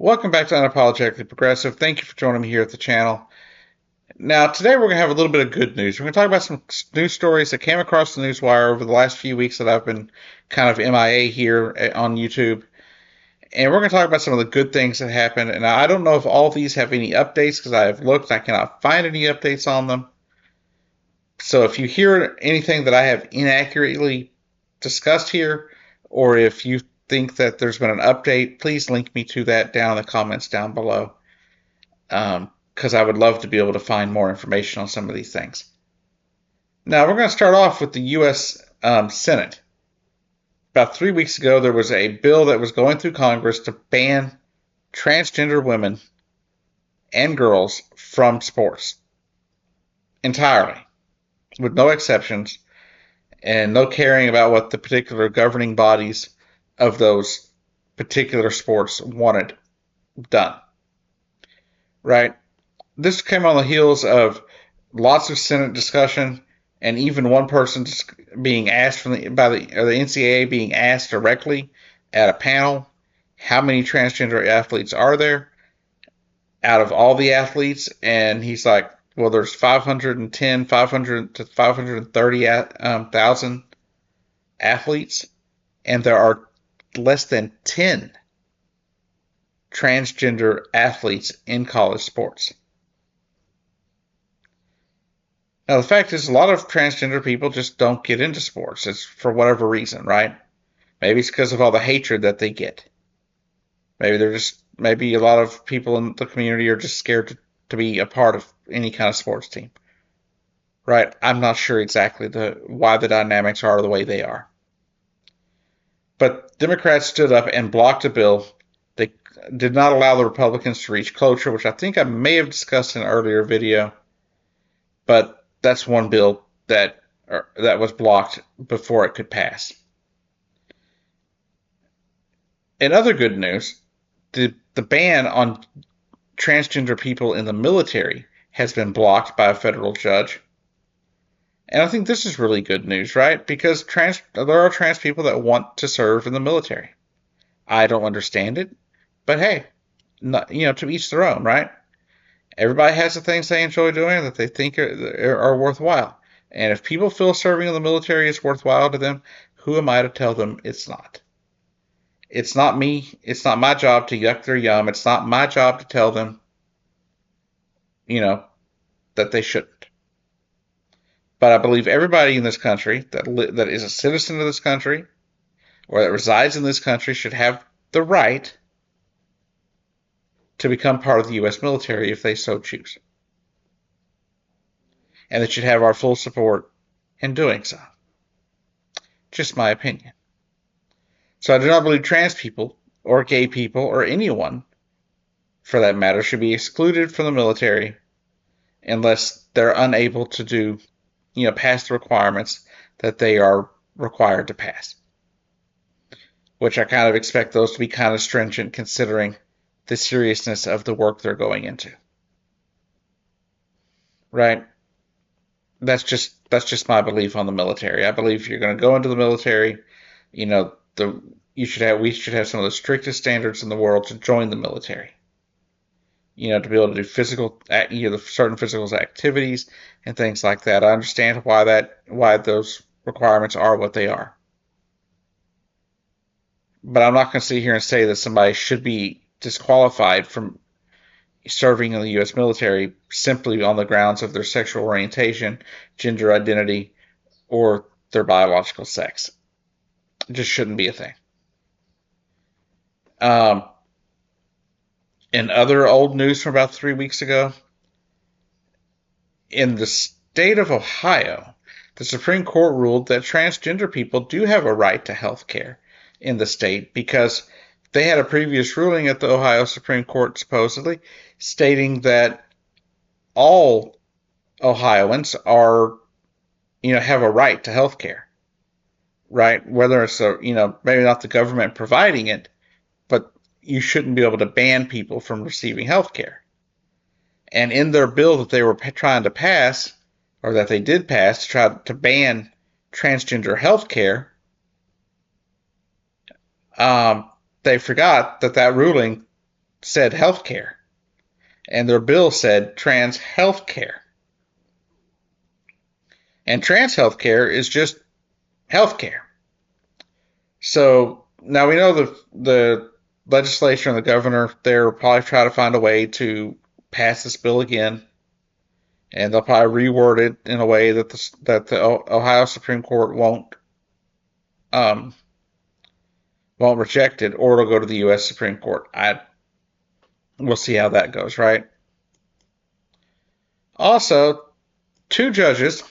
Welcome back to Unapologetically Progressive. Thank you for joining me here at the channel. Now, today we're going to have a little bit of good news. We're going to talk about some news stories that came across the newswire over the last few weeks that I've been kind of MIA here on YouTube. And we're going to talk about some of the good things that happened. And I don't know if all of these have any updates because I have looked. I cannot find any updates on them. So if you hear anything that I have inaccurately discussed here, or if you think that there's been an update, please link me to that down in the comments down below, because I would love to be able to find more information on some of these things. Now, we're going to start off with the U.S. Senate. About 3 weeks ago, there was a bill that was going through Congress to ban transgender women and girls from sports entirely, with no exceptions, and no caring about what the particular governing bodies of those particular sports wanted done. Right? This came on the heels of lots of Senate discussion, and even one person being asked by the NCAA being asked directly at a panel, how many transgender athletes are there out of all the athletes? And he's like, well, there's 510, 500 to 530,000 athletes, and there are less than 10 transgender athletes in college sports. Now, the fact is, a lot of transgender people just don't get into sports. It's for whatever reason, right? Maybe it's because of all the hatred that they get. Maybe a lot of people in the community are just scared to be a part of any kind of sports team. Right? I'm not sure exactly why the dynamics are the way they are. But Democrats stood up and blocked a bill. They did not allow the Republicans to reach cloture, which I think I may have discussed in an earlier video. But that's one bill that was blocked before it could pass. In other good news, the ban on transgender people in the military has been blocked by a federal judge. And I think this is really good news, right? Because there are trans people that want to serve in the military. I don't understand it, but hey, to each their own, right? Everybody has the things they enjoy doing that they think are worthwhile. And if people feel serving in the military is worthwhile to them, who am I to tell them it's not? It's not me. It's not my job to yuck their yum. It's not my job to tell them, that they shouldn't. But I believe everybody in this country that is a citizen of this country or that resides in this country should have the right to become part of the U.S. military if they so choose. And they should have our full support in doing so. Just my opinion. So I do not believe trans people or gay people or anyone, for that matter, should be excluded from the military unless they're unable to pass the requirements that they are required to pass. Which I kind of expect those to be kind of stringent considering the seriousness of the work they're going into. Right? That's just my belief on the military. I believe if you're going to go into the military, we should have some of the strictest standards in the world to join the military. To be able to do certain physical activities and things like that. I understand why those requirements are what they are. But I'm not going to sit here and say that somebody should be disqualified from serving in the U.S. military simply on the grounds of their sexual orientation, gender identity, or their biological sex. It just shouldn't be a thing. In other old news from about 3 weeks ago, in the state of Ohio, the Supreme Court ruled that transgender people do have a right to health care in the state because they had a previous ruling at the Ohio Supreme Court supposedly stating that all Ohioans have a right to health care, right? Whether it's maybe not the government providing it, but you shouldn't be able to ban people from receiving health care. And in their bill that they were trying to pass, or that they did pass to try to ban transgender health care, they forgot that ruling said healthcare, and their bill said trans healthcare. And trans healthcare is just healthcare. So now we know the legislature and the governor there will probably try to find a way to pass this bill again, and they'll probably reword it in a way that the Ohio Supreme Court won't reject it, or it'll go to the U.S. Supreme Court. We'll see how that goes, right? Also, 2 judges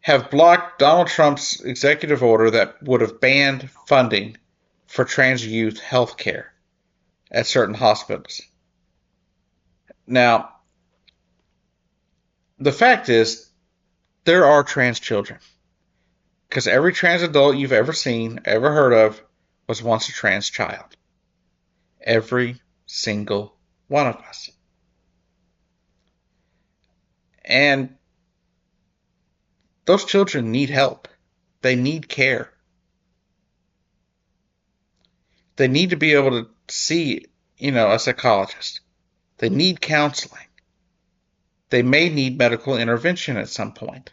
have blocked Donald Trump's executive order that would have banned funding for trans youth health care at certain hospitals. Now, the fact is, there are trans children. Because every trans adult you've ever seen, ever heard of, was once a trans child. Every single one of us. And those children need help. They need care. They need to be able to see, a psychologist. They need counseling. They may need medical intervention at some point.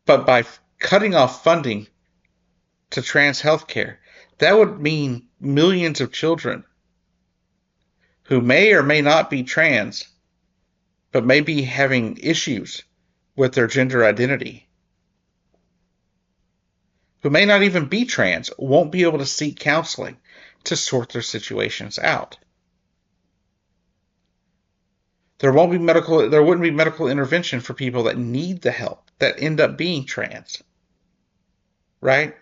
But by cutting off funding to trans health care, that would mean millions of children who may or may not be trans, but may be having issues with their gender identity, who may not even be trans, won't be able to seek counseling to sort their situations out. There wouldn't be medical intervention for people that need the help, that end up being trans. Right?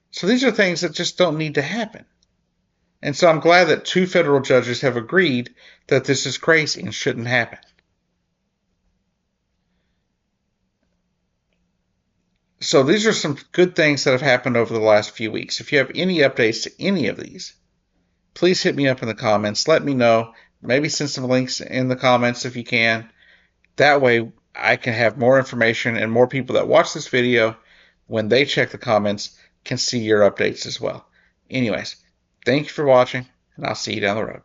So these are things that just don't need to happen. And so I'm glad that 2 federal judges have agreed that this is crazy and shouldn't happen. So these are some good things that have happened over the last few weeks. If you have any updates to any of these, please hit me up in the comments. Let me know. Maybe send some links in the comments if you can. That way I can have more information, and more people that watch this video, when they check the comments, can see your updates as well. Anyways, thank you for watching, and I'll see you down the road.